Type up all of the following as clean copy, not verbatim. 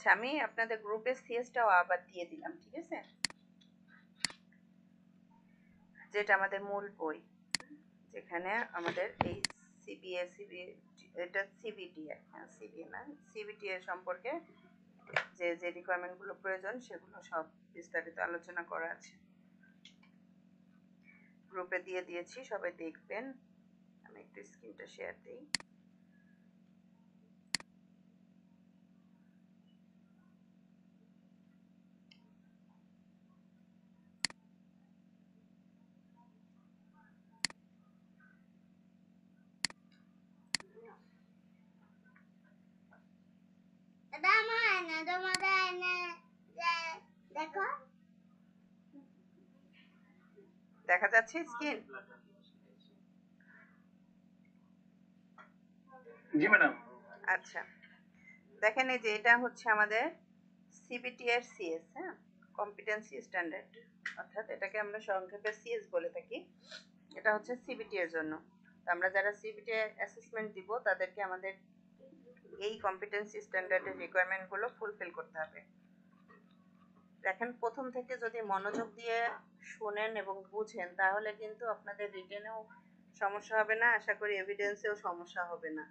আচ্ছা, আমি আপনাদের গ্রুপে সিএসটাও আবার দিয়ে দিলাম, ঠিক আছে, যেটা আমাদের মূল বই, যেখানে আমাদের এই এটা সিবিটি, হ্যাঁ সিবি না সিবিটি এর সম্পর্কে যে যে রিকোয়ারমেন্টগুলো প্রয়োজন সেগুলো সব বিস্তারিত আলোচনা করা আছে। গ্রুপে দিয়ে দিয়েছি, সবাই দেখবেন। আমি একটু স্ক্রিনটা শেয়ার দিই। দেখা যাচ্ছে স্ক্রিন? জি ম্যাডাম। আচ্ছা, দেখেন এই যে এটা হচ্ছে আমাদের সিবিটি এর সিএস, হ্যাঁ, কম্পিটেন্সি স্ট্যান্ডার্ড, অর্থাৎ এটাকে আমরা সংক্ষেপে সিএস বলে থাকি। এটা হচ্ছে সিবিটি এর জন্য। আমরা যারা সিবিটি অ্যাসেসমেন্ট দিব তাদেরকে আমাদের এই কম্পিটেন্সি স্ট্যান্ডার্ডের রিকোয়ারমেন্টগুলো ফুলফিল করতে হবে। দেখেন, প্রথম থেকে যদি মনোযোগ দিয়ে শুনেন এবং বুঝেন তাহলে কিন্তু আপনাদের রিটেনেও সমস্যা হবে না, আশা করি এভিডেন্সেও সমস্যা হবে না।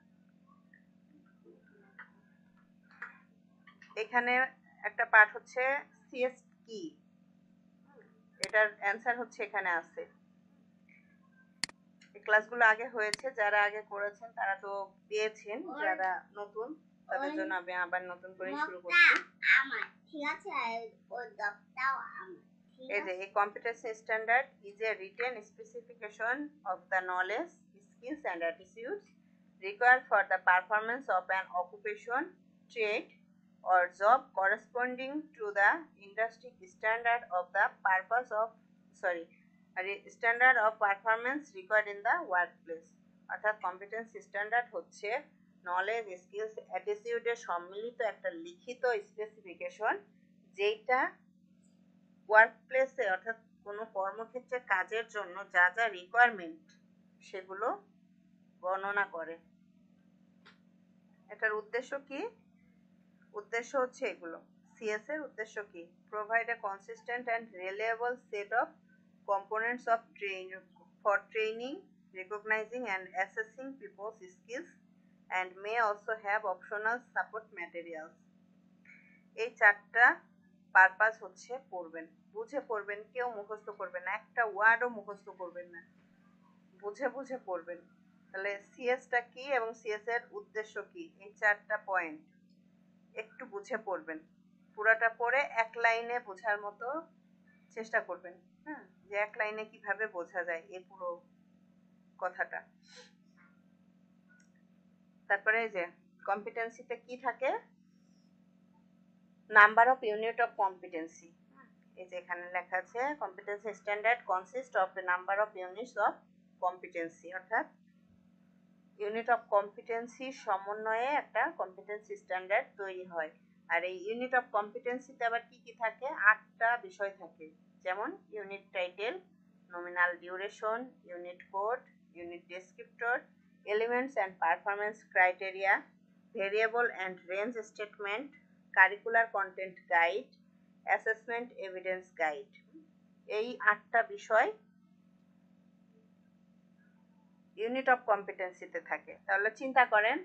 এখানে একটা পার্ট হচ্ছে সিএস কি, এটার অ্যান্সার হচ্ছে এখানে আছে। এই ক্লাসগুলো আগে হয়েছে, যারা আগে করেছেন তারা তো পেয়েছেন, যারা নতুন তাদের জন্য আমি আবার নতুন করে শুরু করছি। ঠিক আছে, ওই দপটাও এই যে এই competency standard is a written specification of the knowledge, skills and attitudes required for the performance of an occupation, trade, or job corresponding to the industry standard of the purpose of standard of performance required in the workplace। অর্থাৎ competency standard হচ্ছে knowledge, skills, অ্যাটিটিউডের সম্মিলিত একটা লিখিত specification, যেটা ওয়ার্কপ্লেসে অর্থাৎ কোনো কর্মক্ষেত্রে কাজের জন্য যা যা রিকোয়ারমেন্ট সেগুলো বর্ণনা করে। এটার উদ্দেশ্য কি? উদ্দেশ্য হচ্ছে এগুলো, সিএস এর উদ্দেশ্য কি? Provide a consistent and reliable set of components of for training, recognizing and assessing people's skills, and may also have optional support materials। এই চারটা পারপাস হচ্ছে পড়বেন, বুঝে পড়বেন, কেউ মুখস্থ করবেন না, একটা ওয়ার্ডও মুখস্থ করবেন না, বুঝে বুঝে পড়বেন। তাহলে সিএসটা কি এবং সিএস এর উদ্দেশ্য কি, এই চারটা পয়েন্ট একটু বুঝে পড়বেন। পুরোটা পড়ে এক লাইনে বোঝার মতো চেষ্টা করবেন, হ্যাঁ, যে এক লাইনে কিভাবে বোঝা যায় এই পুরো কথাটা। তারপরে এই যে কম্পিটেন্সিতে কি থাকে, number of unit of competency, এই যে এখানে লেখা আছে competency standard consist of A number of units of competency, অর্থাৎ ইউনিট অফ কম্পিটেন্সির সমন্বয়ে একটা কম্পিটেন্সি স্ট্যান্ডার্ড তৈরি হয়। আর এই ইউনিট অফ কম্পিটেন্সিতে আবার কি কি থাকে, 8টা বিষয় থাকে, যেমন unit title, nominal duration, unit code, unit descriptor, elements and performance criteria, variable and range statement, curricular content guide, assessment evidence guide. এই 8টা বিষয় ইউনিট অফ কম্পিটেন্সিতে থাকে। তাহলে চিন্তা করেন,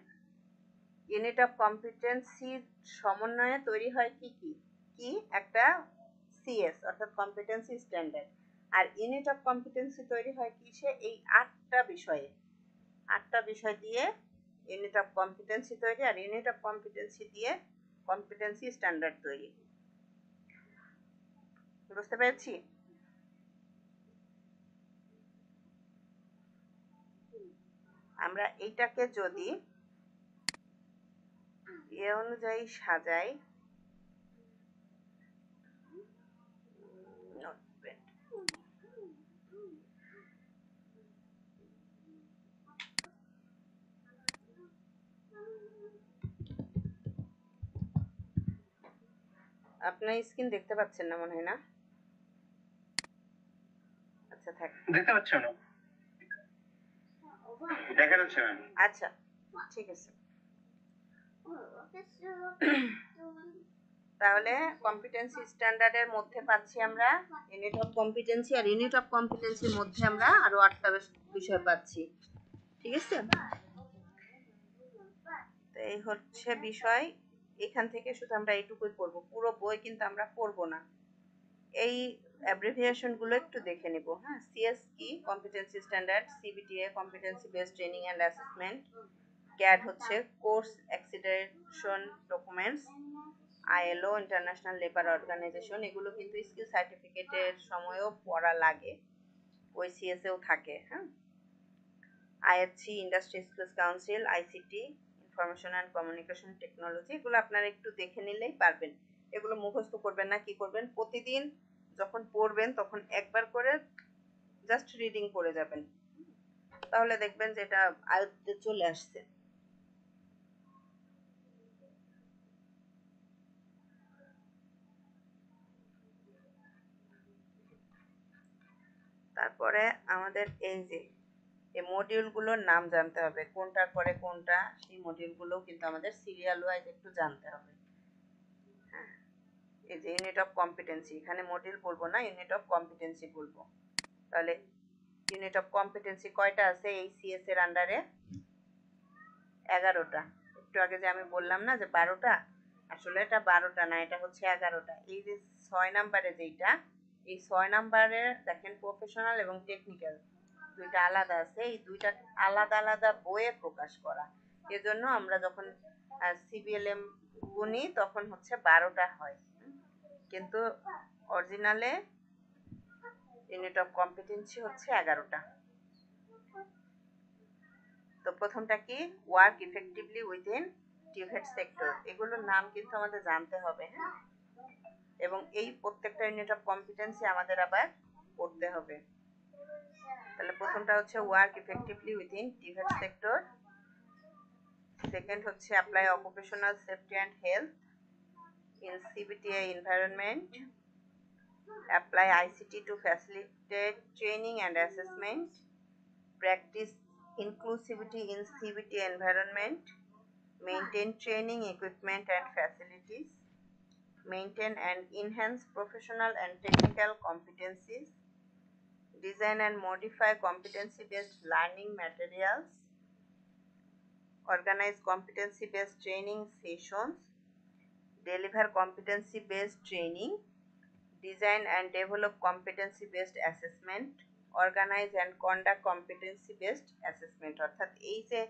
ইউনিট অফ কম্পিটেন্সির সমন্বয়ে তৈরি হয় কি কি কি একটা সিএস অর্থাৎ কম্পিটেন্সি স্ট্যান্ডার্ড। আর ইউনিট অফ কম্পিটেন্সি তৈরি হয় কিসে, এই 8টা বিষয়ে, 8টা বিষয় দিয়ে ইউনিট অফ কম্পিটেন্সি তৈরি, আর ইউনিট অফ কম্পিটেন্সি দিয়ে কম্পিটেন্সি স্ট্যান্ডার্ড তৈরি। বুঝতে পেরেছি? আমরা এইটাকে যদি এ অনুযায়ী সাজাই, আপনার স্ক্রিন দেখতে পাচ্ছেন না মনে হয়, না? আচ্ছা থাক, দেখতে পাচ্ছেন না? দেখা যাচ্ছে না। আচ্ছা ঠিক আছে। তাহলে কম্পিটেন্সি স্ট্যান্ডার্ডের মধ্যে পাচ্ছি আমরা ইউনিট অফ কম্পিটেন্সি, আর ইউনিট অফ কম্পিটেন্সির মধ্যে আমরা আরো 8টা বিষয় পাচ্ছি। ঠিক আছে, তো এই হচ্ছে বিষয়। এখান থেকে শুধু আমরা এইটুকুই পড়বো, পুরো বই কিন্তু আমরা পড়বো না। এই অ্যাব্রিভিয়েশন গুলো একটু দেখে নিব। হ্যাঁ, সিএস কি, competency standard, CBTA competency based training and assessment, CAD হচ্ছে course accreditation documents, ILO international labour organization, এগুলো কিন্তু স্কিল সার্টিফিকেটের সময়ও পড়া লাগে, ওই সিএস এও থাকে। হ্যাঁ, IFC industry skills council, ICT information and communication technology, এগুলো আপনারা একটু দেখে নিলেই পারবেন। এগুলো মুখস্থ করবেন না, কি করবেন, প্রতিদিন যখন পড়বেন তখন একবার করে জাস্ট রিডিং করে যাবেন, তাহলে দেখবেন যে এটা আয়ত্তে চলে আসছে। তারপরে আমাদের এই যে এই মডিউলগুলোর নাম জানতে হবে, কোনটার পরে কোনটা, সেই মডিউলগুলো কিন্তু আমাদের সিরিয়াল ওয়াইজ একটু জানতে হবে। হ্যাঁ, এই যে ইউনিট অফ কম্পিটেন্সি, এখানে মডিউল বলবো না, ইউনিট অফ কম্পিটেন্সি বলবো। তাহলে ইউনিট অফ কম্পিটেন্সি কয়টা আছে এই সিএস এর আন্ডারে? 11টা। একটু আগে যে আমি বললাম না যে 12টা, আসলে এটা 12টা না, এটা হচ্ছে 11টা। এই যে 6 নাম্বারে যেটা, এই 6 নাম্বারে দেখেন প্রফেশনাল এবং টেকনিক্যাল দুইটা আলাদা আছে, এই দুইটা আলাদা আলাদা বইয়ে প্রকাশ করা। এজন্য আমরা যখন সিবিএলএম গুনি তখন হচ্ছে 12টা হয়, কিন্তু অরিজিনালে ইউনিট অফ কম্পিটেন্সি হচ্ছে 11টা। তো প্রথমটা কি, work effectively within TVET sector, এগুলোর নাম কিন্তু আমাদের জানতে হবে। হ্যাঁ, এবং এই প্রত্যেকটা ইউনিট অফ কম্পিটেন্সি আমাদের আবার পড়তে হবে। তাহলে প্রথমটা হচ্ছে work effectively within TVET sector, second হচ্ছে apply occupational safety and health in CBTA environment, apply ICT to facilitate training and assessment, practice inclusivity in CBT environment, maintain training equipment and facilities, maintain and enhance professional and technical competencies, design and modify competency-based learning materials, organize competency-based training sessions, deliver competency-based training, design and develop competency-based assessment, organize and conduct competency-based assessment। অর্থাৎ এই যে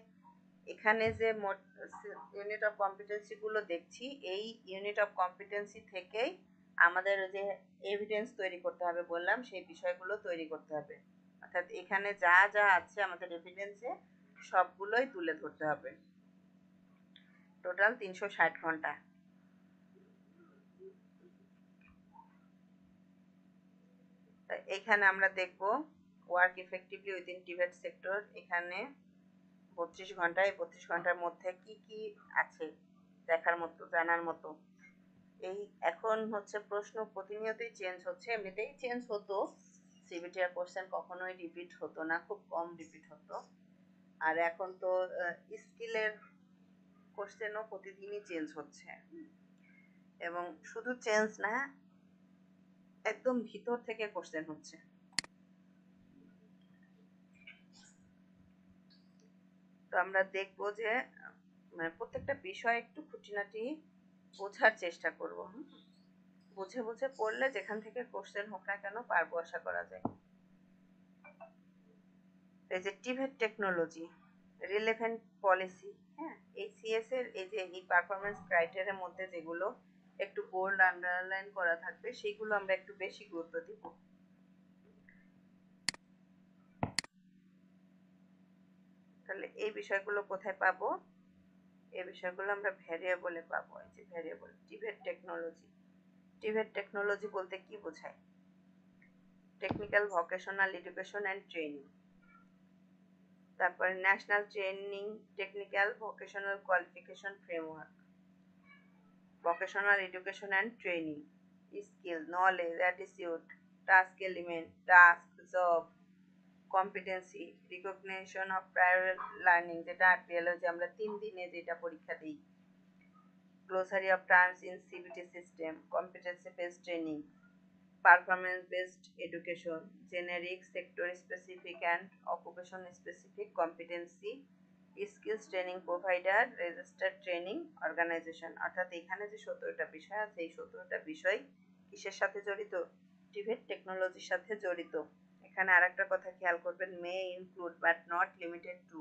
এখানে যে unit of competency গুলো দেখছি, এই unit of competency থেকেই আমাদের যে এভিডেন্স তৈরি করতে হবে বললাম, সেই বিষয়গুলো তৈরি করতে হবে। অর্থাৎ এখানে যা যা আছে আমাদের এভিডেন্সে সবগুলোই তুলে ধরতে হবে। টোটাল 360 ঘন্টা। এখানে আমরা দেখব work effectively within TVET sector, এখানে 32 ঘন্টায়, 32 ঘন্টার মধ্যে কি কি আছে দেখার মতো, জানার মতো। এই এখন হচ্ছে প্রশ্ন প্রতিনিয়তই চেঞ্জ হচ্ছে, এমনিতেই চেঞ্জ হতো, সিবিটিআর কোশ্চেন কখনোই রিপিট হতো না, খুব কম রিপিট হতো। আর এখন তো স্কিলের কোশ্চেনও প্রতিদিনই চেঞ্জ হচ্ছে, এবং শুধু চেঞ্জ না, একদম ভিতর থেকে কোশ্চেন হচ্ছে। তো আমরা দেখব যে মানে প্রত্যেকটা বিষয় একটু খুঁটিনাটি বোঝার চেষ্টা করব। বুঝে বুঝে পড়লে যেখান থেকে কোশ্চেন হোক না কেন পারবো, আশা করা যায়। এই যে টিভেট টেকনোলজি, রিলেভেন্ট পলিসি, হ্যাঁ, এই সিএস এর এই যে এই পারফরমেন্স ক্রাইটেরিয়ার মধ্যে যেগুলো একটু বোল্ড আন্ডারলাইন করা থাকবে, সেগুলো আমরা একটু বেশি গুরুত্ব দিব। তাহলে এই বিষয়গুলো কোথায় পাবো? এই বিষয়গুলো আমরা ভ্যারিয়েবলে পাবো। এই যে variable TVET technology, TVET technology বলতে কি বোঝায়? Technical vocational education and training, তারপরে national training technical vocational qualification framework, vocational education and training, skill, knowledge, attitude, task element, task, job, competency, recognition of prior learning, যেটা RPL, যে আমরা 3 দিনে যেটা পরীক্ষা দিই, glossary of terms in CBT system, competency based training, performance based education, generic sector specific and occupation specific competency, skills training provider, registered training organization. অর্থাৎ এখানে যে 17টা বিষয় আছে এই 17টা বিষয় কিসের সাথে জড়িত? টিভেট টেকনোলজির সাথে জড়িত। এখানে আরেকটা কথা খেয়াল করবেন, may include but not limited to,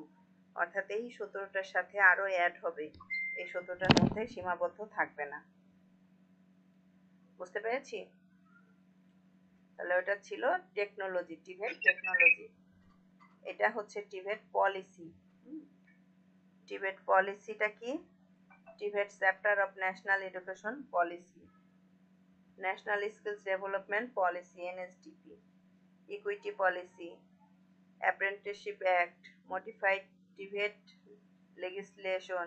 অর্থাৎ এই 17টার সাথে আরো অ্যাড হবে, এই 17টার মধ্যে সীমাবদ্ধ থাকবে না। বুঝতে পেরেছি? তাহলে ওটা ছিল টেকনোলজি, টিভেট টেকনোলজি। এটা হচ্ছে টিভেট পলিসি। টিভেট পলিসিটা কি? TVET chapter of national education policy, national skills development policy NSDP, equity policy, apprenticeship act, modified TVET legislation,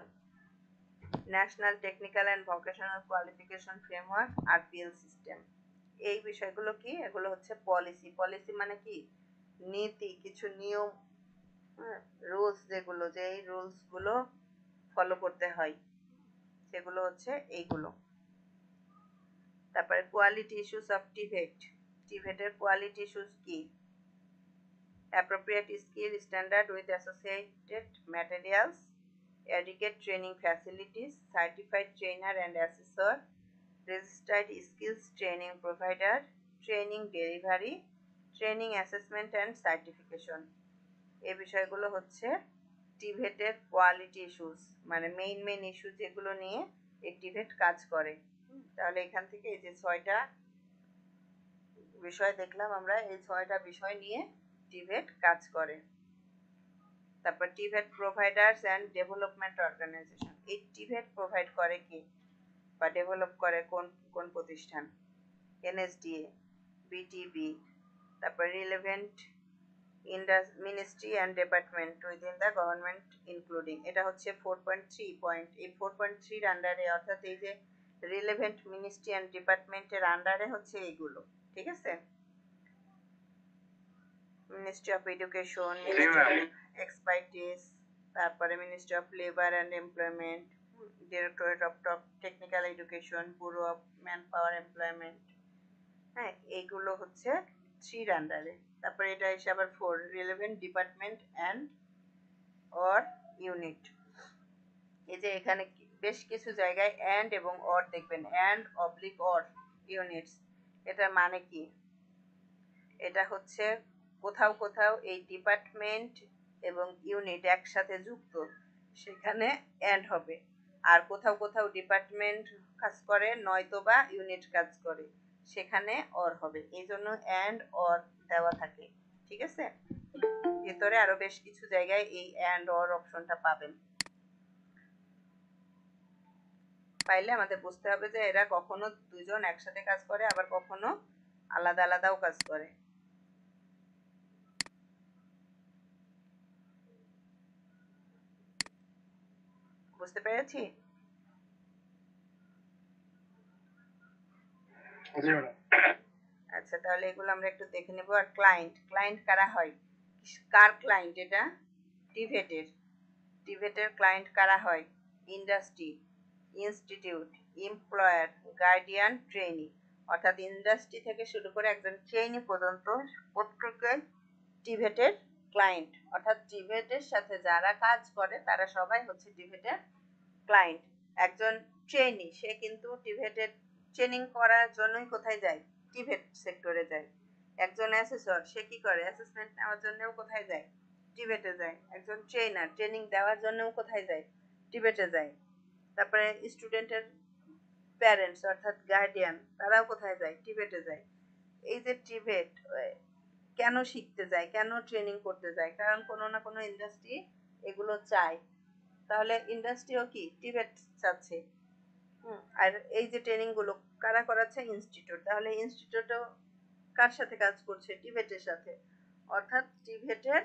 national technical and vocational qualification framework, RPL system. এই বিষয়গুলো কি? এগুলো হচ্ছে policy. Policy মানে কি? নীতি, কিছু নিয়ম, রুলস, যেগুলো যে এই রুলসগুলো ফলো করতে হয় সেগুলো হচ্ছে এইগুলো। তারপরে কোয়ালিটি ইস্যুস অফ টিভেট, টিভেটের কোয়ালিটি ইস্যুস কি? Appropriate skill standard with associated materials, adequate training facilities, certified trainer and assessor, registered skills training provider, training delivery, training assessment and certification। এই বিষয়গুলো হচ্ছে টিভেটের কোয়ালিটি ইস্যুস, মানে main issue যেগুলো নিয়ে এই TVET কাজ করে। তাহলে এখান থেকে এই যে 6টা বিষয় দেখলাম আমরা, এই 6টা বিষয় নিয়ে টিভেট কাজ করে। তারপর TVET providers and development organisation, এই টিভেট প্রোভাইড করে কি বা ডেভেলপ করে কোন কোন প্রতিষ্ঠান? এনএসডিএ, বিটিবি, তারপর relevant ministry and department within the government including, এটা হচ্ছে 4.3 পয়েন্ট। এই 4.3-র আন্ডারে, অর্থাৎ এই যে রিলেভেন্ট মিনিস্ট্রি অ্যান্ড ডিপার্টমেন্টের আন্ডারে হচ্ছে এইগুলো, ঠিক আছে? Ministry of education, ministry of expertise, তারপরে ministry of labour and employment, directorate of technical education, bureau of manpower employment. হ্যাঁ, এইগুলো হচ্ছে 3-র আন্ডারে। তারপরে এটা এসে আবার 4, relevant department and or unit. এই যে এখানে বেশ কিছু জায়গায় অ্যান্ড এবং অর দেখবেন, অ্যান্ড অবলিক অর ইউনিটস। এটার মানে কি? এটা হচ্ছে কোথাও কোথাও এই ডিপার্টমেন্ট এবং ইউনিট একসাথে যুক্ত, সেখানে অ্যান্ড হবে। আর কোথাও কোথাও ডিপার্টমেন্ট কাজ করে নয়তোবা ইউনিট কাজ করে, সেখানে অর হবে। এই জন্য অ্যান্ড অর দেওয়া থাকে, ঠিক আছে? ভিতরে আরো বেশ কিছু জায়গায় এই অ্যান্ড অর অপশনটা পাবেন। পাইলে আমাদের বুঝতে হবে যে এরা কখনো দুজন একসাথে কাজ করে, আবার কখনো আলাদা আলাদাও কাজ করে। বুঝতে পেরেছি? জি ম্যাডাম। আচ্ছা, তাহলে এগুলো আমরা একটু দেখে নেব। আর ক্লায়েন্ট, ক্লায়েন্ট কারা হয়? কার ক্লায়েন্ট এটা? টিভেটের। টিভেটের ক্লায়েন্ট কারা হয়? Industry, institute, employer, guardian, trainee. অর্থাৎ ইন্ডাস্ট্রি থেকে শুরু করে একজন ট্রেনি পর্যন্ত প্রত্যেকে টিভেটের ক্লায়েন্ট। অর্থাৎ টিভেটের সাথে যারা কাজ করে তারা সবাই হচ্ছে টিভেটের ক্লায়েন্ট। একজন ট্রেনি, সে কিন্তু টিভেটের ট্রেনিং করার জন্যই কোথায় যায়? টিভেট সেক্টরে যায়। একজন অ্যাসেসর, সে কি করে? অ্যাসেসমেন্ট নেওয়ার জন্যও কোথায় যায়? টিভেটে যায়। একজন ট্রেনার, ট্রেনিং দেওয়ার জন্যও কোথায় যায়? টিভেটে যায়। তারপরে স্টুডেন্টের প্যারেন্টস অর্থাৎ গার্ডিয়ান, তারাও কোথায় যায়? টিভেটে যায়। এই যে টিভেট কেন শিখতে যায়, কেন ট্রেনিং করতে যায়? কারণ কোনো না কোনো ইন্ডাস্ট্রি এগুলো চায়। তাহলে ইন্ডাস্ট্রিও কি টিভেট চাচ্ছে। আর এই যে ট্রেনিং গুলো কারা করাচ্ছে? ইনস্টিটিউট। তাহলে ইনস্টিটিউটও কার সাথে কাজ করছে? টিভেটের সাথে। অর্থাৎ টিভেটের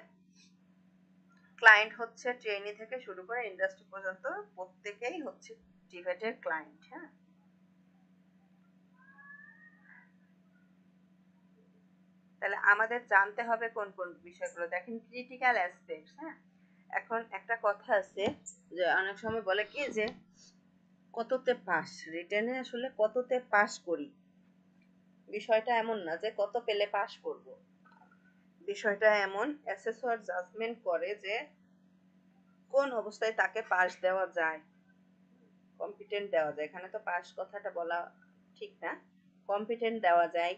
ক্লায়েন্ট হচ্ছে ট্রেনি থেকে শুরু করে ইন্ডাস্ট্রি পর্যন্ত প্রত্যেকেই হচ্ছে টিভেটের ক্লায়েন্ট। হ্যাঁ, তাহলে আমাদের জানতে হবে কোন কোন বিষয়গুলো। দেখেন, ক্রিটিক্যাল অ্যাসপেক্টস। হ্যাঁ, এখন একটা কথা আছে যে অনেক সময় বলে কি যে কততে পাস, রিটেনে আসলে কততে পাস করি, বিষয়টা এমন না যে কত পেলে পাস করব। বিষয়টা এমন, অ্যাসেসর জাজমেন্ট করে যে কোন অবস্থায় তাকে পাস দেওয়া যায়, কম্পিটেন্ট দেওয়া যায়। এখানে তো পাস কথাটা বলা ঠিক না, কম্পিটেন্ট দেওয়া যায়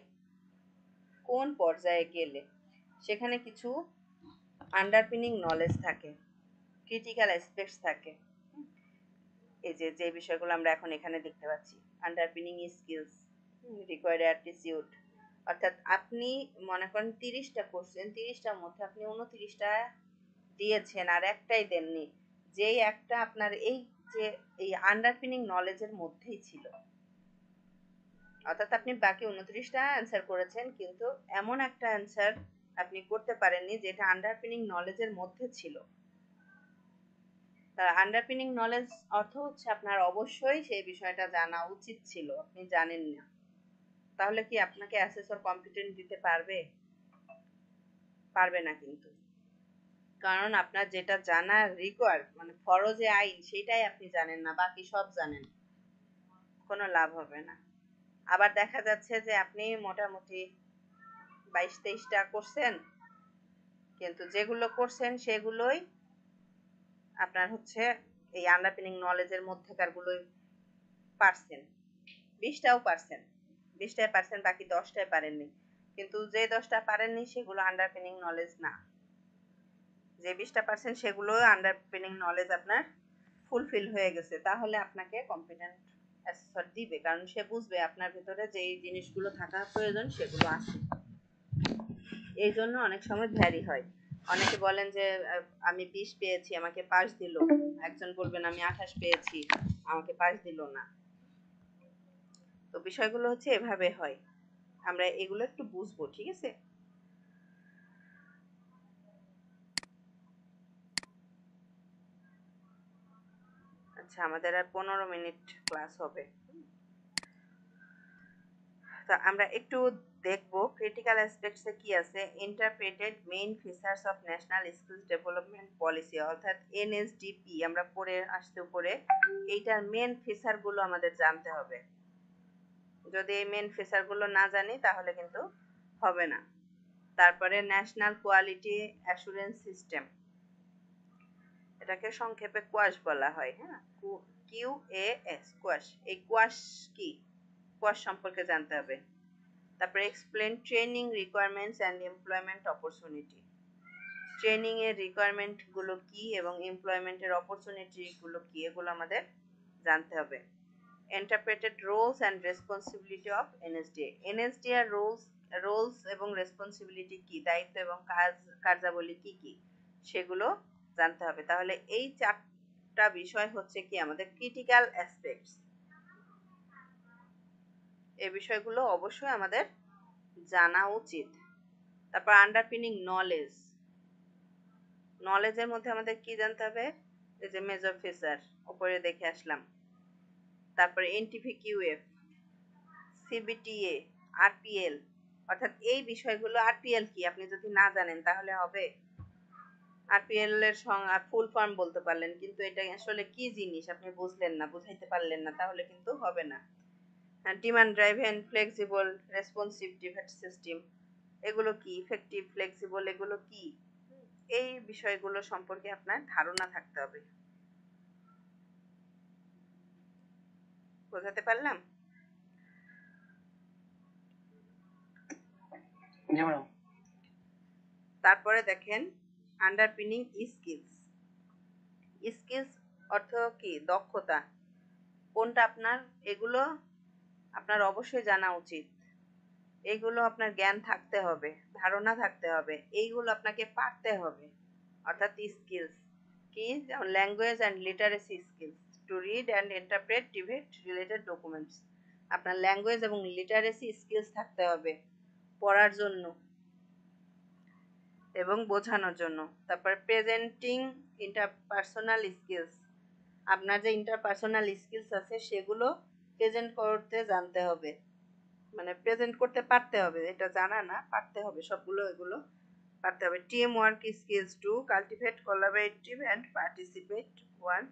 কোন পর্যায়ে গেলে। সেখানে কিছু আন্ডারপিনিং নলেজ থাকে, ক্রিটিক্যাল অ্যাসপেক্টস থাকে। এই যে যে বিষয়গুলো আমরা এখন এখানে দেখতে পাচ্ছি, আন্ডারপিনিং স্কিলস, রিকোয়ার্ড অ্যাটিটিউড, অর্থাৎ আপনি মনে করেন 30টা করছেন, 30টার মধ্যে আপনি 29টা দিয়েছেন আর একটাই দেননি, যেই একটা আপনার এই যে এই আন্ডারপিনিং নলেজের মধ্যেই ছিল, অর্থাৎ আপনি বাকি 29টা অ্যান্সার করেছেন কিন্তু এমন একটা অ্যান্সার আপনি করতে পারেননি যেটা আন্ডারপিনিং নলেজের মধ্যে ছিল। আন্ডারপিনিং নলেজ অর্থ হচ্ছে আপনার অবশ্যই সেই বিষয়টা জানা উচিত ছিল, আপনি জানেন না, তাহলে কি আপনাকে অ্যাসেসর কম্পিটেন্ট দিতে পারবে? পারবে না কিন্তু, কারণ আপনার যেটা জানা রিকোয়ার মানে ফরজে আইন সেটাই আপনি জানেন না, বাকি সব জানেন, কোনো লাভ হবে না। আবার দেখা যাচ্ছে যে আপনি মোটামুটি 22-23টা করছেন, কিন্তু যেগুলো করছেন সেগুলোই আপনার হচ্ছে এই আন্ডারপিনিং নলেজের মধ্যেকার গুলোই পারছেন, 20টাও পারছেন, 20টায় পারছেন, বাকি 10টায় পারেননি। কিন্তু যে 10টা পারেননি সেগুলো আন্ডারপিনিং নলেজ না, যে 20টা পারছেন সেগুলো আন্ডারপিনিং নলেজ আপনার ফুলফিল হয়ে গেছে, তাহলে আপনাকে কম্পিটেন্ট অ্যাসেসর দিবে, কারণ সে বুঝবে আপনার ভিতরে যে এই জিনিসগুলো থাকা প্রয়োজন সেগুলো আছে। এই জন্য অনেক সময় ভ্যারি হয়। অনেকে বলেন যে আমি 20 পেয়েছি আমাকে পাস দিল, একজন বলবেন আমি 28 পেয়েছি আমাকে পাস দিল না। তো বিষয়গুলো হচ্ছে এভাবে হয়, আমরা এগুলো একটু বুঝবো, ঠিক আছে? আচ্ছা, আমাদের আর 15 মিনিট ক্লাস হবে, তো আমরা একটু দেখবো ক্রিটিক্যাল অ্যাসপেক্টসে কি আছে। Interpreted main features of national skills development policy, অর্থাৎ এনএসডিপি আমরা পড়ে আসতে উপরে, এইটার মেন ফিচারগুলো আমাদের জানতে হবে। যদি এই মেন ফিচারগুলো না জানি তাহলে কিন্তু হবে না। তারপরে ন্যাশনাল কোয়ালিটি অ্যাসুরেন্স সিস্টেম, এটাকে সংক্ষেপে কোয়াশ বলা হয়। হ্যাঁ, QAS, কোয়াশ। এই কোয়াশ কি, কোয়াশ সম্পর্কে জানতে হবে। তারপরে explain training requirements and employment opportunity, training এর রিকোয়ারমেন্ট গুলো কি এবং এমপ্লয়মেন্টের অপরচুনিটি গুলো কি, এগুলো আমাদের জানতে হবে। Interpreted roles and responsibility of NSDA, NSDA এর রোলস এবং রেসপন্সিবিলিটি কি, দায়িত্ব এবং কার্যাবলী কি কি, সেগুলো জানতে হবে। তাহলে এই 4টা বিষয় হচ্ছে কি আমাদের ক্রিটিক্যাল অ্যাসপেক্টস, এই বিষয়গুলো অবশ্যই আমাদের জানা উচিত। তারপর আন্ডারপিনিং নলেজ, নলেজের মধ্যে আমাদের কি জানতে হবে, এই যে মেজর ফিচার উপরে দেখে আসলাম। তারপরে এনটিভিকিউএফ, সিবিটিএ, আরপিএল, অর্থাৎ এই বিষয়গুলো। আরপিএল কি আপনি যদি না জানেন তাহলে হবে? আরপিএল এর ফুল ফর্ম বলতে পারলেন কিন্তু এটা আসলে কি জিনিস আপনি বুঝলেন না, বুঝাইতে পারলেন না, তাহলে কিন্তু হবে না। Demand driven flexible responsive TVET system, এগুলো কি, ইফেক্টিভ ফ্লেক্সিবল, এগুলো কি, এই বিষয়গুলো সম্পর্কে আপনার ধারণা থাকতে হবে। বোঝাতে পারলাম? জি ম্যাডাম। তারপরে দেখেন আন্ডারপিনিং স্কিলস, স্কিলস অর্থ কি, দক্ষতা কোনটা আপনার, এগুলো আপনার অবশ্যই জানা উচিত, এইগুলো আপনার জ্ঞান থাকতে হবে, ধারণা থাকতে হবে, এইগুলো আপনাকে পারতে হবে। অর্থাৎ স্কিলস কি, যেমন language and literacy skills, to read and interpret debate related documents, আপনার ল্যাঙ্গুয়েজ এবং লিটারেসি স্কিলস থাকতে হবে পড়ার জন্য এবং বোঝানোর জন্য। তারপর প্রেজেন্টিং ইন্টারপার্সোনাল স্কিলস, আপনার যে ইন্টারপার্সোনাল স্কিলস আছে সেগুলো প্রেজেন্ট করতে জানতে হবে, মানে প্রেজেন্ট করতে পারতে হবে, এটা জানা না, পারতে হবে, সবগুলো এগুলো পারতে হবে। Team work skills, two cultivate collaborative and participate one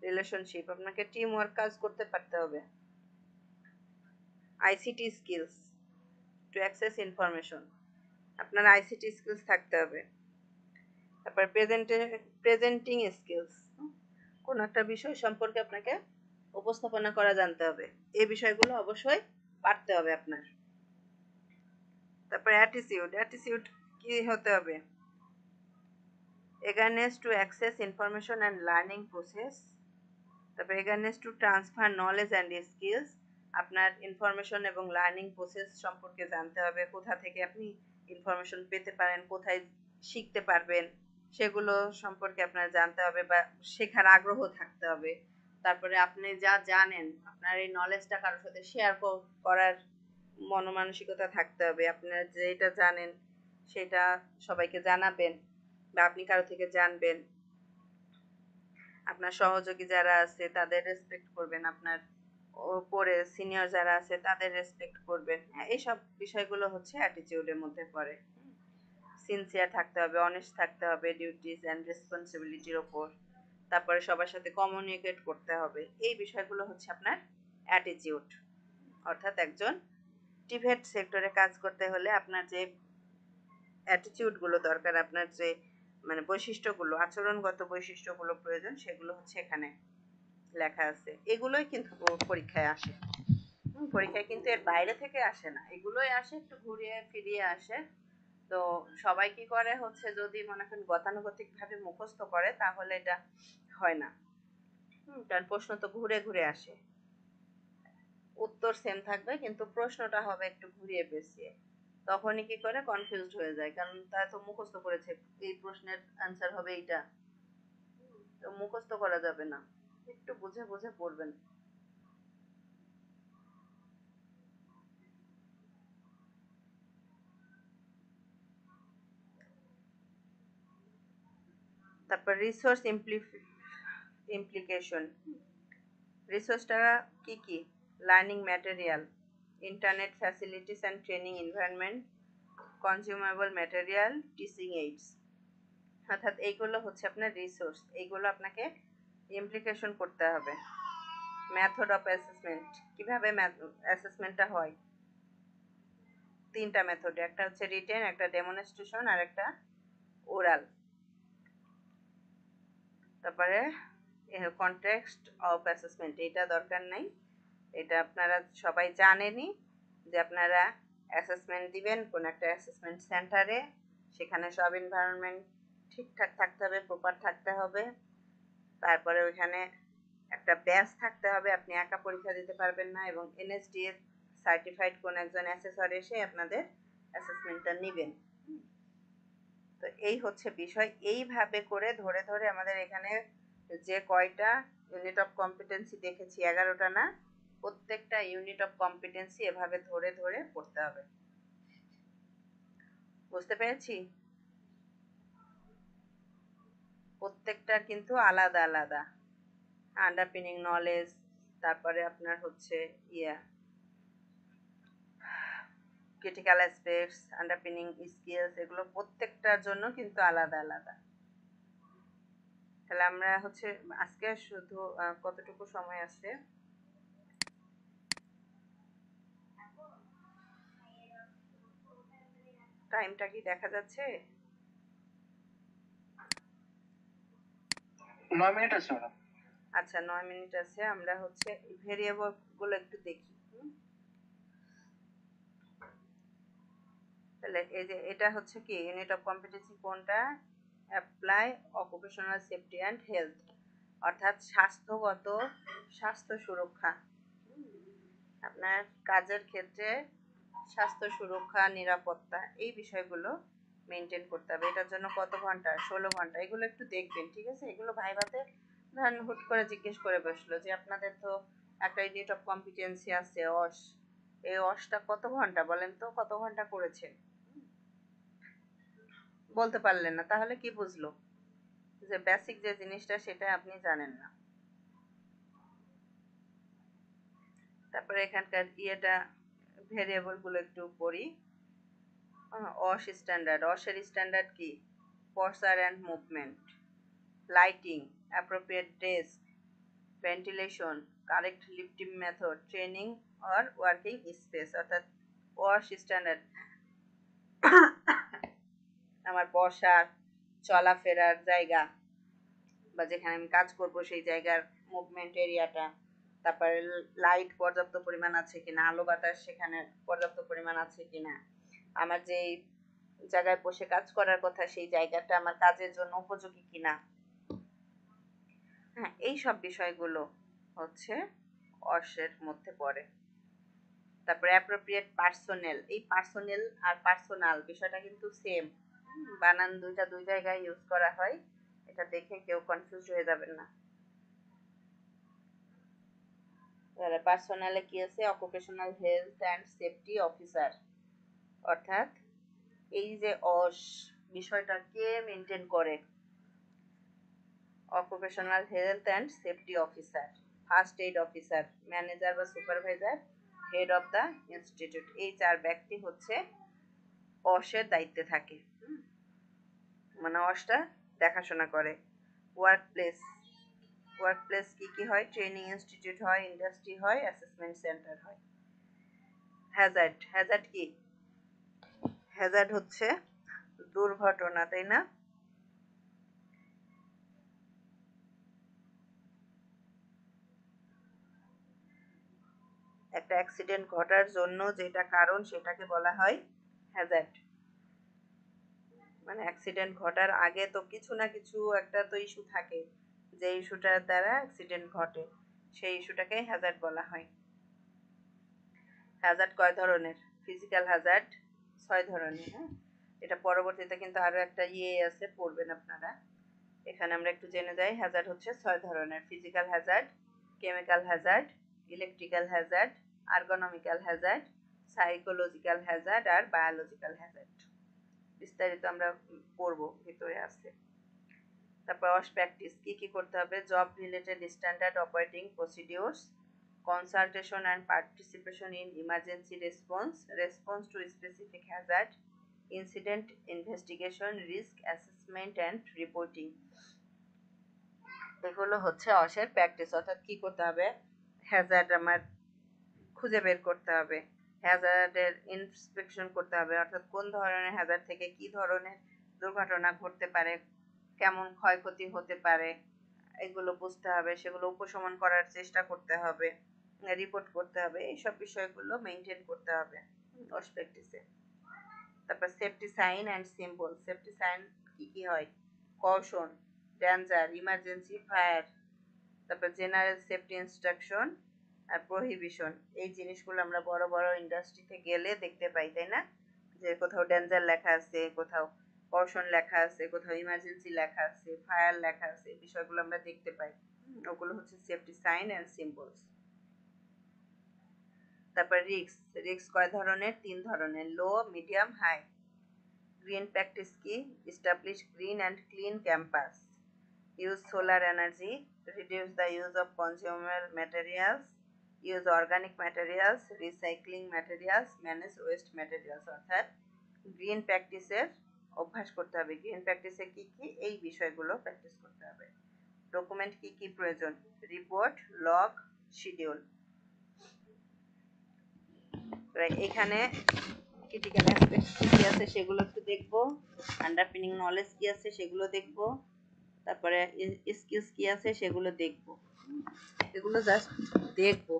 relationship, আপনাকে টিম ওয়ার্ক কাজ করতে পারতে হবে। ICT skills to access information, আপনার আইসিটি স্কিলস থাকতে হবে। তারপর প্রেজেন্টিং স্কিলস, কোন একটা বিষয় সম্পর্কে আপনাকে উপস্থাপনা করা জানতে হবে, এই বিষয়গুলো অবশ্যই পারতে হবে আপনার। তারপর অ্যাটিটিউড কি হতে হবে? eagerness to access information and learning process, তারপর eagerness to transfer knowledge and skills, আপনার ইনফরমেশন এবং লার্নিং প্রসেস সম্পর্কে জানতে হবে, কোথা থেকে আপনি ইনফরমেশন পেতে পারেন, কোথায় শিখতে পারবেন সেগুলো সম্পর্কে আপনার জানতে হবে বা শেখার আগ্রহ থাকতে হবে। তারপরে আপনি যা জানেন আপনার এই নলেজটা কারোর সাথে শেয়ার করার মনমানসিকতা থাকতে হবে, আপনার যেটা জানেন সেটা সবাইকে জানাবেন বা আপনি কারো থেকে জানবেন। আপনার সহযোগী যারা আছে তাদের রেসপেক্ট করবেন, আপনার উপরে সিনিয়র যারা আছে তাদের রেসপেক্ট করবেন। এইসব বিষয়গুলো হচ্ছে অ্যাটিটিউডের মধ্যে পড়ে। সিনসিয়ার থাকতে হবে, অনেস্ট থাকতে হবে ডিউটিস অ্যান্ড রেসপন্সিবিলিটির ওপর। তারপরে সবার সাথে কমিউনিকেট করতে হবে, এই বিষয়গুলো হচ্ছে আপনার অ্যাটিটিউড। অর্থাৎ একজন টিভেট সেক্টরে কাজ করতে হলে আপনার যে অ্যাটিটিউডগুলো দরকার, আপনার যে মানে বৈশিষ্ট্যগুলো, আচরণগত বৈশিষ্ট্যগুলো প্রয়োজন, সেগুলো হচ্ছে এখানে লেখা আছে। এগুলোই কিন্তু পরীক্ষায় আসে। পরীক্ষায় কিন্তু এর বাইরে থেকে আসে না, এগুলোই আসে, একটু ঘুরিয়ে ফিরিয়ে আসে। তো সবাই কি করে হচ্ছে যদি মনে করেন গতানুগতিক ভাবে মুখস্থ করে তাহলে এটা হয় না। কারণ প্রশ্ন তো ঘুরে ঘুরে আসে, উত্তর সেম থাকবে কিন্তু প্রশ্নটা হবে একটু ঘুরিয়ে পেঁচিয়ে, তখনই কি করে কনফিউজড হয়ে যায়, কারণ তারা তো মুখস্থ করেছে এই প্রশ্নের অ্যান্সার হবে এইটা, তো মুখস্থ করা যাবে না, একটু বুঝে বুঝে পড়বেন। তারপর রিসোর্স ইমপ্লিকেশন, রিসোর্সটা কি কি? Learning material, internet facilities and training environment, consumable material, teaching AIDS. অর্থাৎ এইগুলো হচ্ছে আপনার রিসোর্স, এইগুলো আপনাকে ইমপ্লিকেশন করতে হবে। মেথড অফ অ্যাসেসমেন্ট, কিভাবে অ্যাসেসমেন্টটা হয়? তিনটা মেথডে, একটা হচ্ছে রিটেন, একটা ডেমনস্ট্রেশন আর একটা ওরাল। তারপরে কনটেক্সট অফ অ্যাসেসমেন্ট, এটা দরকার নাই, এটা আপনারা সবাই জানেনই যে আপনারা অ্যাসেসমেন্ট দিবেন কোন একটা অ্যাসেসমেন্ট সেন্টারে, সেখানে সব এনভায়রনমেন্ট ঠিকঠাক থাকতে হবে, প্রপার থাকতে হবে। তারপরে ওইখানে একটা ব্যাচ থাকতে হবে, আপনি একা পরীক্ষা দিতে পারবেন না, এবং এনএসডিএ সার্টিফাইড কোন একজন অ্যাসেসর এসে আপনাদের অ্যাসেসমেন্টটা নেবেন। তো এই হচ্ছে বিষয়, এইভাবে করে ধরে ধরে আমাদের এখানে যে কয়টা ইউনিট অফ কম্পিটেন্সি দেখেছি, 11টা না, প্রত্যেকটা ইউনিট অফ কম্পিটেন্সি এভাবে ধরে ধরে পড়তে হবে। বুঝতে পেরেছি? প্রত্যেকটা কিন্তু আলাদা আলাদা, আন্ডারপিনিং নলেজ, তারপরে আপনার হচ্ছে ক্রিটিক্যাল অ্যাসপেক্টস, আন্ডারপিনিং স্কিলস, এগুলো প্রত্যেকটার জন্য কিন্তু আলাদা আলাদা। তাহলে আমরা হচ্ছে আজকে শুধু কতটুকু সময় আছে? টাইমটা কি দেখা যাচ্ছে? 9 মিনিট আছে ম্যাডাম। আচ্ছা, 9 মিনিট আছে। আমরা হচ্ছে ভেরিয়েবল গুলো একটু দেখি। তাহলে এই যে এটা হচ্ছে কি ইউনিট অফ কম্পিটেন্সি, কোনটা? Apply occupational safety and health, অর্থাৎ স্বাস্থ্য সুরক্ষা, আপনার কাজের ক্ষেত্রে স্বাস্থ্য সুরক্ষা, নিরাপত্তা, এই বিষয়গুলো মেনটেন করতে হবে। এটার জন্য কত ঘন্টা? 16 ঘন্টা। এগুলো একটু দেখবেন, ঠিক আছে? এগুলো ভাইভাতে ধরেন হুট করে জিজ্ঞেস করে বসলো যে আপনাদের তো একটা ইউনিট অফ কম্পিটেন্সি আছে অস, এই অসটা কত ঘন্টা বলেন তো, কত ঘন্টা করেছেন? বলতে পারলেন না, তাহলে কি বুঝলো? যে বেসিক যে জিনিসটা সেটা আপনি জানেন না। তারপরে এখানকার ভেরিয়েবল গুলো একটু পড়ি। অস স্ট্যান্ডার্ড, অসের স্ট্যান্ডার্ড কি? Posture and movement, lighting, appropriate dress, ventilation, correct lifting method, training or working space, অর্থাৎ ওয়াশ স্ট্যান্ডার্ড, আমার বসার চলাফেরার জায়গা বা যেখানে আমি কাজ করব সেই জায়গার মুভমেন্ট এরিয়াটা, তারপরে লাইট পর্যাপ্ত পরিমাণ আছে কিনা, আলো বাতাস সেখানে পর্যাপ্ত পরিমাণ আছে কিনা, আমার যে জায়গায় বসে কাজ করার কথা সেই জায়গাটা আমার কাজের জন্য উপযোগী কিনা, হ্যাঁ, এই সব বিষয়গুলো হচ্ছে অশের মধ্যে পড়ে। তারপরে অ্যাপ্রোপ্রিয়েট পার্সোনেল, এই পার্সোনেল আর পার্সোনাল বিষয়টা কিন্তু সেম, বানান দুই জায়গায় ইউজ করা হয়, এটা দেখে কেউ কনফিউজ হয়ে যাবেন না। তাহলে পার্সোনালে কি আছে, occupational health and safety officer, অর্থাৎ এই যে বিষয়টা কে মেনটেন করে, occupational health and safety officer, first aid officer, manager বা supervisor, head of the institute, এই 4 ব্যক্তি হচ্ছে অশের দায়িত্বে থাকে, মানে অশটা দেখাশোনা করে। ওয়ার্কপ্লেস কি কি হয়, ট্রেনিং ইনস্টিটিউট হয়, ইন্ডাস্ট্রি হয়, অ্যাসেসমেন্ট সেন্টার হয়। হ্যাজার্ড কি, হ্যাজার্ড হচ্ছে দুর্ঘটনা, তাই না? একটা অ্যাক্সিডেন্ট ঘটার জন্য যেটা কারণ সেটাকে বলা হয় হ্যাজার্ড। মানে অ্যাক্সিডেন্ট ঘটার আগে তো কিছু না কিছু একটা তো ইস্যু থাকে, যে ইস্যুটার দ্বারা অ্যাক্সিডেন্ট ঘটে, সেই ইস্যুটাকে হ্যাজার্ড বলা হয়। হ্যাজার্ড কয় ধরনের? ফিজিক্যাল হ্যাজার্ড 6 ধরনের, হ্যাঁ, এটা পরবর্তীতে কিন্তু আরো একটা আছে, পড়বেন আপনারা। এখানে আমরা একটু জেনে যাই, হ্যাজার্ড হচ্ছে 6 ধরনের, physical hazard, chemical hazard, electrical hazard, ergonomical hazard, psychological hazard আর বায়োলজিক্যাল হ্যাজার্ড। বিস্তারিত আমরা পড়বো, ভিতরে আছে। তারপর অস প্র্যাকটিস, কি কি করতে হবে, job related standard operating procedures, consultation and participation in emergency response to specific hazard, incident investigation, risk assessment and reporting, এগুলো হচ্ছে অশের প্র্যাকটিস। অর্থাৎ কি করতে হবে, হ্যাজার্ড আমার খুঁজে বের করতে হবে, হ্যাজার্ডের ইন্সপেকশন করতে হবে, অর্থাৎ কোন ধরনের হ্যাজার্ড থেকে কি ধরনের দুর্ঘটনা ঘটতে পারে, কেমন ক্ষয়ক্ষতি হতে পারে, এগুলো বুঝতে হবে, সেগুলো উপশমন করার চেষ্টা করতে হবে, রিপোর্ট করতে হবে, এইসব বিষয়গুলো মেনটেন করতে হবে অস প্র্যাকটিসে। তারপর safety sign and symbol, safety sign কি কি হয়, কশন, ডেঞ্জার, ইমার্জেন্সি, ফায়ার, তারপর জেনারেল সেফটি ইনস্ট্রাকশন আর প্রহিবিশন, এই জিনিসগুলো আমরা বড় বড় ইন্ডাস্ট্রিতে গেলে দেখতে পাই, তাই না, যে কোথাও ডেঞ্জার লেখা আছে, কোথাও কশন লেখা আছে, কোথাও ইমার্জেন্সি লেখা আছে, ফায়ার লেখা আছে, এই বিষয়গুলো আমরা দেখতে পাই, ওগুলো হচ্ছে সেফটি সাইন অ্যান্ড সিম্বলস। তারপর রিস্ক কয় ধরনের, 3 ধরনের, লো, মিডিয়াম, হাই। গ্রিন প্র্যাকটিস কি, establish green and clean campus, use solar energy, reduce the use of consumer materials, use organic materials, recycling materials, manage West materials, অর্থাৎ green প্র্যাকটিসের অভ্যাস করতে হবে। গ্রিন প্র্যাকটিসে কি কি, এই বিষয়গুলো প্র্যাকটিস করতে হবে। ডকুমেন্ট কি কি প্রয়োজন, রিপোর্ট, লগ, শিডিউল। এখানে ক্রিটিক্যাল অ্যাসপেক্ট কি আছে সেগুলো একটু দেখবো, আন্ডারপিনিং নলেজ কি আছে সেগুলো দেখবো, তারপরে স্কিলস কি আছে সেগুলো দেখবো, এগুলো জাস্ট দেখবো,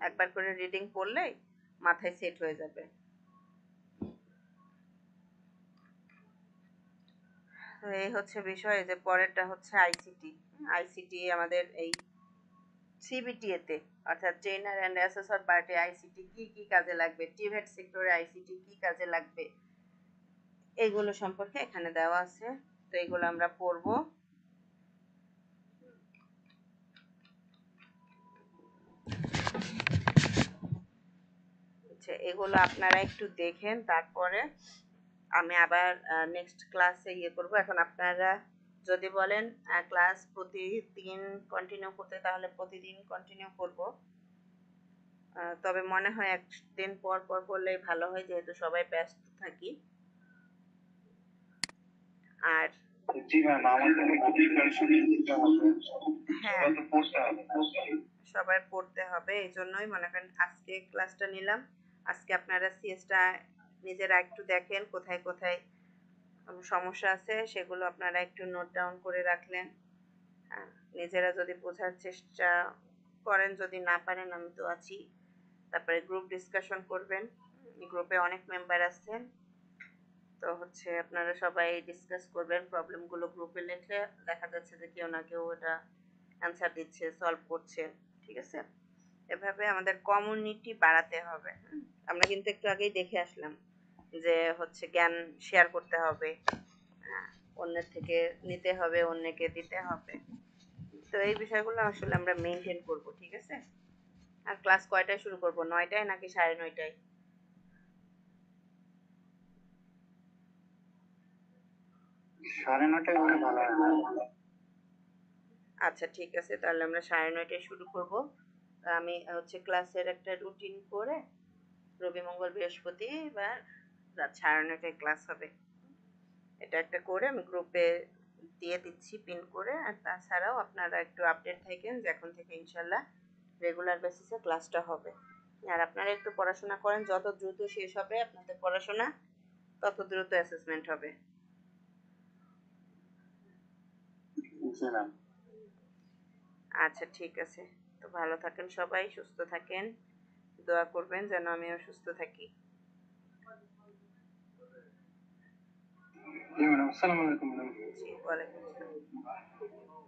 একবার করে রিডিং পড়লেই মাথায় সেট হয়ে যাবে। তো এই হচ্ছে বিষয়, যে পরেরটা হচ্ছে আইসিটি। আইসিটি আমাদের এই সিবিটিএতে, অর্থাৎ ট্রেনার অ্যান্ড অ্যাসেসর পার্টে আইসিটি কি কি কাজে লাগবে, টিভেট সেক্টরে আইসিটি কি কাজে লাগবে, এইগুলো সম্পর্কে এখানে দেওয়া আছে, তো এগুলো আমরা পড়বো। আচ্ছা, এগুলো আপনারা একটু দেখেন, তারপরে আমি আবার নেক্সট ক্লাসে করবো। এখন আপনারা যদি বলেন ক্লাস প্রতিদিন কন্টিনিউ করতে, তাহলে প্রতিদিন কন্টিনিউ করব, তবে মনে হয় একদিন পর পর করলেই ভালো হয়, যেহেতু সবাই ব্যস্ত থাকি। আর জি ম্যাম, আমাদের একটু প্রিপারেশন নিতে হবে। হ্যাঁ, তো পড়তে হবে। সবার পড়তে হবে, এই জন্যই মনে করেন আজকে ক্লাসটা নিলাম। আজকে আপনারা সিএসটা নিজেরা একটু দেখেন কোথায় কোথায় সমস্যা আছে, সেগুলো আপনারা একটু নোট ডাউন করে রাখলেন। হ্যাঁ, নিজেরা যদি বোঝার চেষ্টা করেন, যদি না পারেন আমি তো আছি। তারপরে গ্রুপ ডিসকাশন করবেন, গ্রুপে অনেক মেম্বার আছেন, তো হচ্ছে আপনারা সবাই ডিসকাস করবেন প্রবলেমগুলো গ্রুপে লিখলে দেখা যাচ্ছে যে কেউ না কেউ এটা অ্যান্সার দিচ্ছে, সলভ করছে। ঠিক আছে, এভাবে আমাদের কমিউনিটি বাড়াতে হবে। আমরা কিন্তু একটু আগেই দেখে আসলাম যে হচ্ছে জ্ঞান শেয়ার করতে হবে, হ্যাঁ, অন্যের থেকে নিতে হবে, অন্যকে দিতে হবে। তো এই বিষয়গুলো আসলে আমরা মেনটেন করব। ঠিক আছে, আর ক্লাস কয়টায় শুরু করব, 9টায় নাকি 9:30টায়? 9:30 হলে ভালো হয়। আচ্ছা ঠিক আছে, তাহলে আমরা 9:30টায় শুরু করব। আমি হচ্ছে ক্লাসের একটা রুটিন করে রবি মঙ্গল বৃহস্পতিবার রাত 9:30টায় ক্লাস হবে, এটা একটা করে আমি গ্রুপে দিয়ে দিচ্ছি পিন করে। আর তাছাড়াও আপনারা একটু আপডেট থাকেন যে এখন থেকে ইনশাল্লাহ রেগুলার বেসিসে ক্লাসটা হবে। আর আপনারা একটু পড়াশোনা করেন, যত দ্রুত শেষ হবে আপনাদের পড়াশোনা তত দ্রুত অ্যাসেসমেন্ট হবে। জি ম্যাম। আচ্ছা ঠিক আছে, তো ভালো থাকেন সবাই, সুস্থ থাকেন, দোয়া করবেন যেন আমিও সুস্থ থাকি। জি ম্যাডাম, আসসালামু আলাইকুম ম্যাডাম। জি, ওয়ালাইকুম আসসালাম।